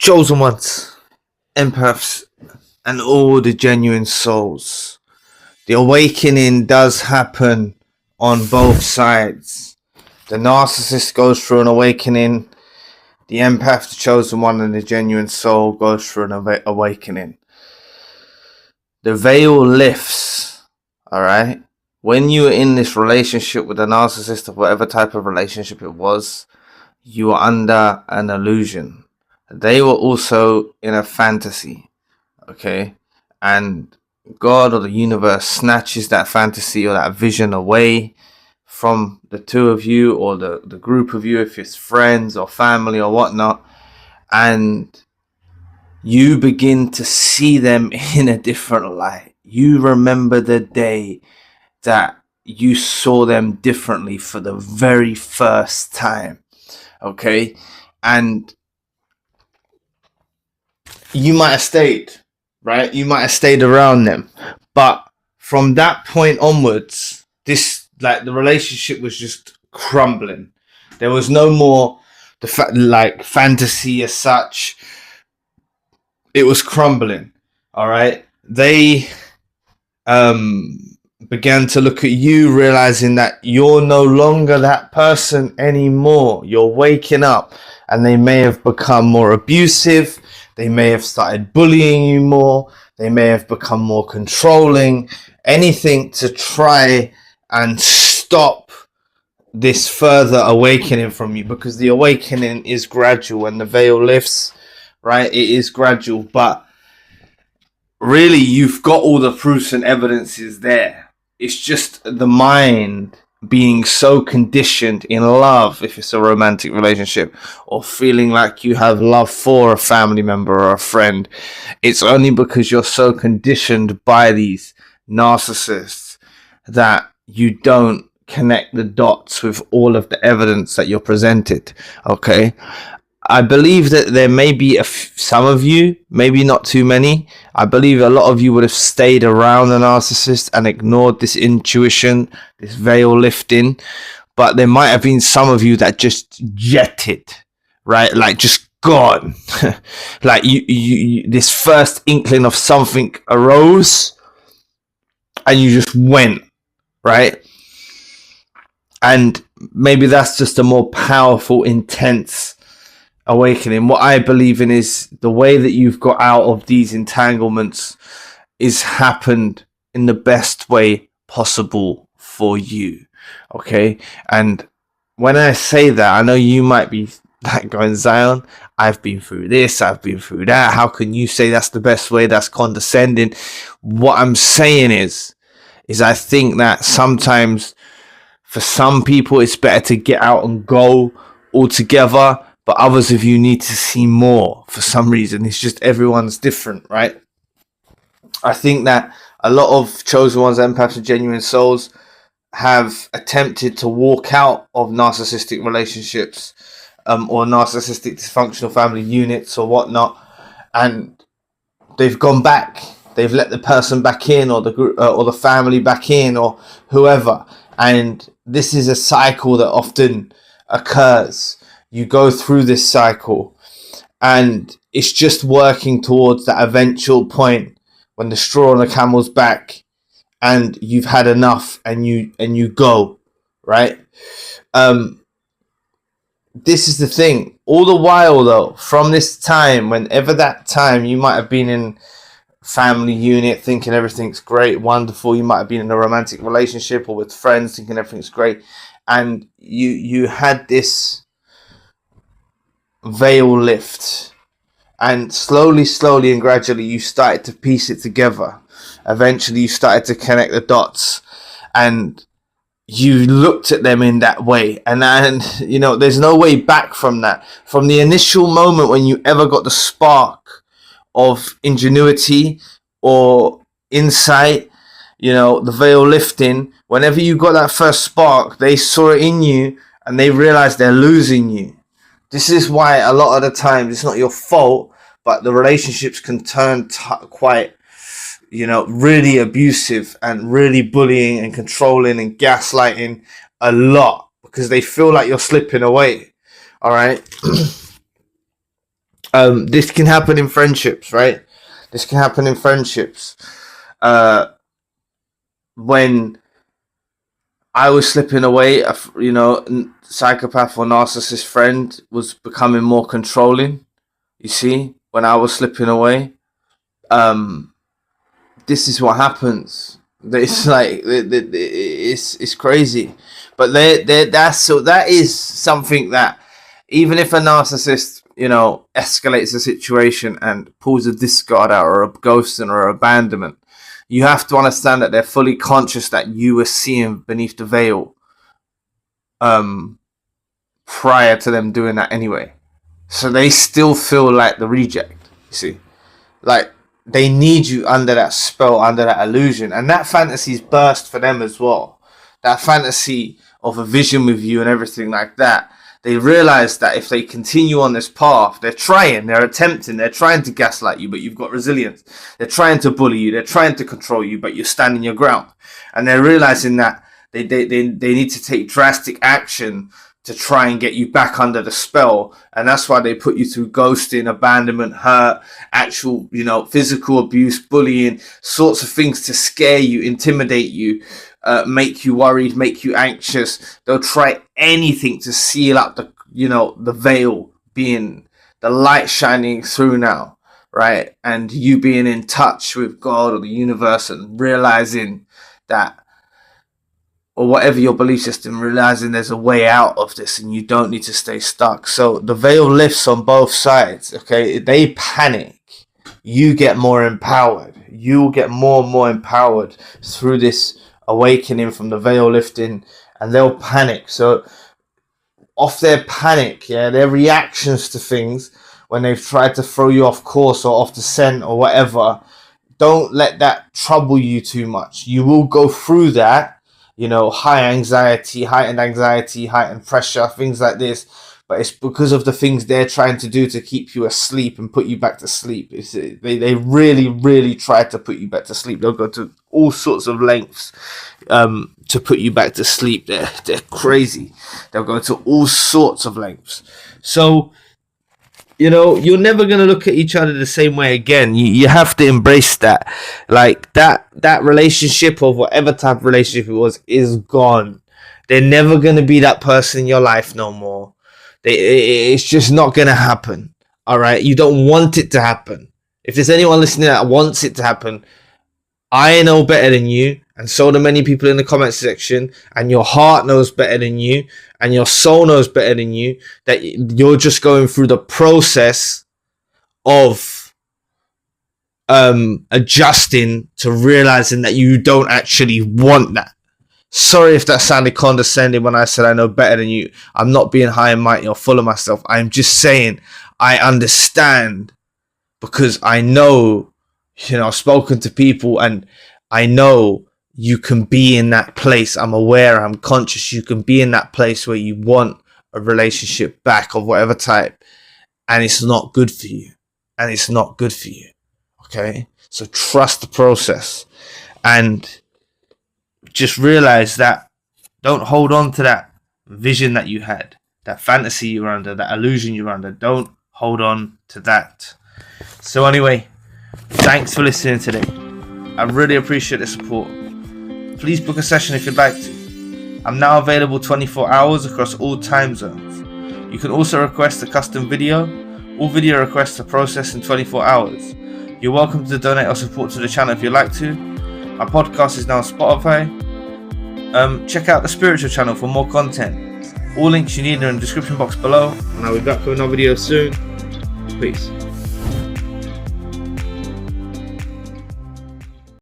chosen ones, empaths, and all the genuine souls. The awakening does happen on both sides. The narcissist goes through an awakening. The empath, the chosen one, and the genuine soul goes through an awakening. The veil lifts, all right? When you were in this relationship with a narcissist, of whatever type of relationship it was, you were under an illusion. They were also in a fantasy, okay? And God or the universe snatches that fantasy or that vision away from the two of you, or the group of you, if it's friends or family or whatnot, and you begin to see them in a different light. You remember the day that you saw them differently for the very first time, okay? And you might have stayed, right? You might have stayed around them, but from that point onwards, the relationship was just crumbling. There was no more fantasy as such. It was crumbling. All right. They began to look at you, realizing that you're no longer that person anymore. You're waking up, and they may have become more abusive. They may have started bullying you more. They may have become more controlling. Anything to try and stop this further awakening from you, because the awakening is gradual. When the veil lifts, right, it is gradual, but really you've got all the proofs and evidences there. It's just the mind being so conditioned in love, if it's a romantic relationship, or feeling like you have love for a family member or a friend. It's only because you're so conditioned by these narcissists that you don't connect the dots with all of the evidence that you're presented. Okay, I believe that there may be some of you, maybe not too many. I believe a lot of you would have stayed around the narcissist and ignored this intuition, this veil lifting. But there might have been some of you that just jetted, right? Like just gone. Like you this first inkling of something arose and you just went, right? And maybe that's just a more powerful, intense awakening. What I believe in is the way that you've got out of these entanglements is happened in the best way possible for you. Okay. And when I say that, I know you might be like going, Zion, I've been through this, I've been through that. How can you say that's the best way? That's condescending. What I'm saying is I think that sometimes for some people it's better to get out and go altogether. But others of you need to see more for some reason. It's just everyone's different, right? I think that a lot of chosen ones, empaths, and genuine souls have attempted to walk out of narcissistic relationships or narcissistic dysfunctional family units or whatnot, and they've gone back. They've let the person back in, or the group, or the family back in, or whoever. And this is a cycle that often occurs. You go through this cycle, and it's just working towards that eventual point when the straw on the camel's back and you've had enough, and you go, right? This is the thing. All the while though, from this time, whenever that time, you might have been in family unit thinking everything's great, wonderful. You might have been in a romantic relationship or with friends thinking everything's great, and you had this veil lift, and slowly and gradually you started to piece it together. Eventually you started to connect the dots, and you looked at them in that way, and you know, there's no way back from that. From the initial moment when you ever got the spark of ingenuity or insight, you know, the veil lifting, whenever you got that first spark, they saw it in you and they realized they're losing you. This is why a lot of the times it's not your fault, but the relationships can turn quite, you know, really abusive and really bullying and controlling and gaslighting a lot, because they feel like you're slipping away. All right. This can happen in friendships, right? This can happen in friendships. When I was slipping away, psychopath or narcissist friend was becoming more controlling. You see, when I was slipping away, this is what happens. It's like it's crazy, but that is something that even if a narcissist, escalates the situation and pulls a discard out or a ghosting or abandonment, you have to understand that they're fully conscious that you were seeing beneath the veil prior to them doing that anyway. So they still feel like the reject, you see. Like, they need you under that spell, under that illusion. And that fantasy's burst for them as well. That fantasy of a vision with you and everything like that. They realize that if they continue on this path, they're attempting, they're trying to gaslight you, but you've got resilience. They're trying to bully you, they're trying to control you, but you're standing your ground. And they're realizing that they need to take drastic action to try and get you back under the spell. And that's why they put you through ghosting, abandonment, hurt, actual, physical abuse, bullying, sorts of things to scare you, intimidate you, make you worried, make you anxious. They'll try anything to seal up the veil, being the light shining through now, right? And you being in touch with God or the universe and realizing that, or whatever your belief system, realizing there's a way out of this and you don't need to stay stuck. So the veil lifts on both sides, okay? They panic. You get more empowered. You get more and more empowered through this awakening from the veil lifting, and they'll panic. So off their panic, their reactions to things when they've tried to throw you off course or off the scent or whatever, don't let that trouble you too much. You will go through that, heightened anxiety, heightened pressure, things like this. But it's because of the things they're trying to do to keep you asleep and put you back to sleep. They really, really try to put you back to sleep. They'll go to all sorts of lengths to put you back to sleep. They're crazy. They'll go to all sorts of lengths. So, you're never going to look at each other the same way again. You have to embrace that. Like, that relationship or whatever type of relationship it was is gone. They're never going to be that person in your life no more. It's just not going to happen. All right? You don't want it to happen. If there's anyone listening that wants it to happen, I know better than you, and so do many people in the comment section, and your heart knows better than you, and your soul knows better than you, that you're just going through the process of adjusting to realizing that you don't actually want that. Sorry if that sounded condescending when I said I know better than you. I'm not being high and mighty or full of myself. I'm just saying I understand, because I know, I've spoken to people and I know you can be in that place. I'm aware, I'm conscious. You can be in that place where you want a relationship back of whatever type, and it's not good for you. And it's not good for you. Okay? So trust the process and just realize that. Don't hold on to that vision that you had, that fantasy you were under, that illusion you were under. Don't hold on to that. So anyway, thanks for listening today. I really appreciate the support. Please book a session if you'd like to. I'm now available 24 hours across all time zones. You can also request a custom video. All video requests are processed in 24 hours. You're welcome to donate or support to the channel if you'd like to. My podcast is now on Spotify. Check out the spiritual channel for more content. All links you need are in the description box below, and I'll be back with another video soon. Peace.